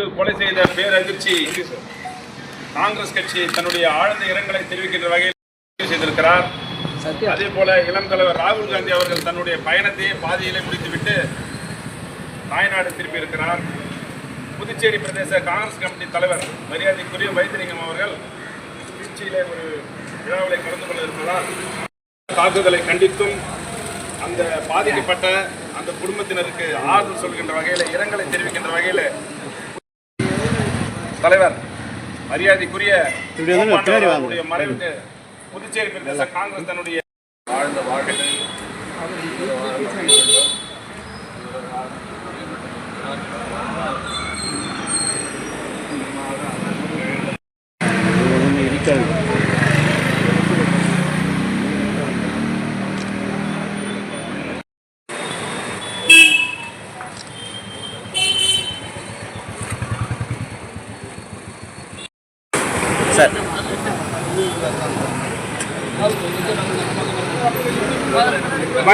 சுட்டு கொலை செய்த பேரதிர்ச்சி காங்கிரஸ் கட்சி தன்னுடைய ஆழ்ந்த இரங்கலை தெரிவிக்கின்ற வகையில் செய்திருக்கிறார். அதே போல இளம் தலைவர் ராகுல் காந்தி அவர்கள் தன்னுடைய பயணத்தையே பாதியிலே முடித்துவிட்டு தாய்நாடு திரும்பியிருக்கிறார். புதுச்சேரி பிரதேச காங்கிரஸ் கமிட்டி தலைவர் மரியாதைக்குரிய வைத்திலிங்கம் அவர்கள் திருச்சியிலே ஒரு விழாவிலே கலந்து கொள்ள இருப்பதால் தாக்குதலை கண்டித்தும் அந்த பாதிக்கப்பட்ட அந்த குடும்பத்தினருக்கு ஆறுதல் சொல்கின்ற வகையில் இரங்கலை தெரிவிக்கின்ற வகையில் தலைவர் மரியாதைக்குரிய மறைவுக்கு புதுச்சேரி பிரதேச காங்கிரஸ் தன்னுடைய ஆழ்ந்த வாழ்க்கை சார்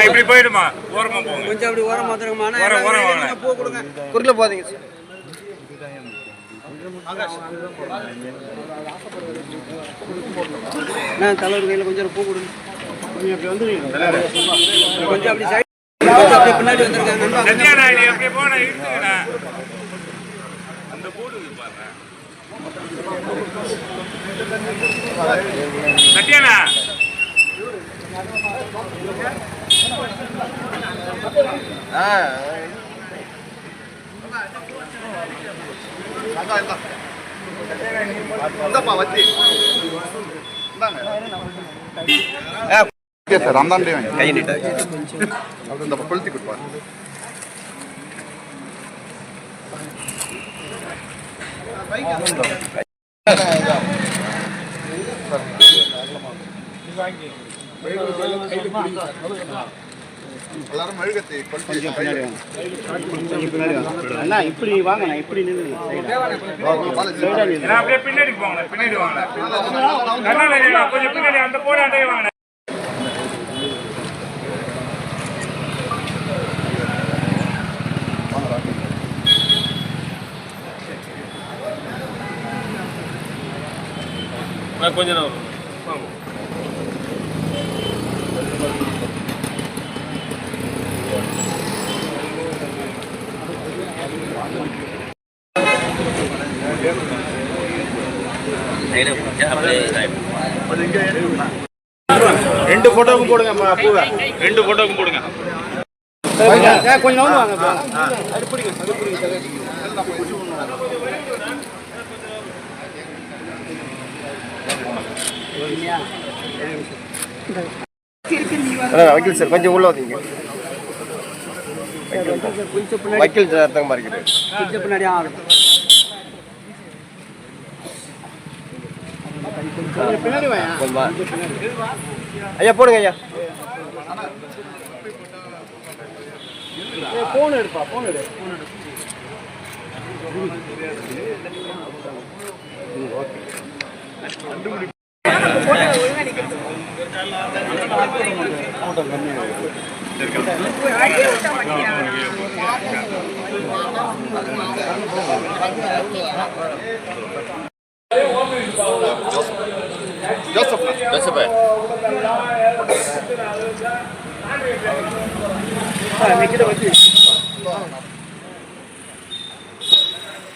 இப்படி போயிடுமா ஓரமா போங்க கொஞ்சம் அப்படி ஓரமா வந்துருங்கம்மா பூ கொடுங்க குறுக்கல போதீங்க நான் தலைவர் கையில் கொஞ்சம் பூ கொடுங்க கொஞ்சம் அப்படி வந்துருங்க கொஞ்சம் அப்படி சைடு அப்படி பின்னாடி வந்துருக்காங்க அப்படி போன இழுத்துக்கடா அந்த போடுது பாருங்க சத்யானா சார் அந்த கை நீட்ட இந்த கொளுத்தி கொடுப்பாரு. எல்லாரும் மெழுகத்தை அண்ணா இப்படி வாங்க நான் இப்படி நின்று அப்படியே பின்னாடி போங்க பின்னாடி வாங்க கொஞ்சம் பின்னாடி அந்த போராட்டே வாங்க. கொஞ்சம் நேரம் ரெண்டு போட்டோவும் போடுங்க பூவை ரெண்டு போட்டோவும் போடுங்க கொஞ்சம் வாங்க வக்கீல் சார் கொஞ்சம் உள்ள வந்தீங்க வக்கீல் சார் தங்க மாதிரி கொஞ்சம் பின்னாடி ஆகும் பின்னாடி ஐயா போடுங்க ஐயா போன் எடுப்பா போன் எடு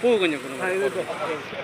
பூ கொஞ்சம் கொடுங்க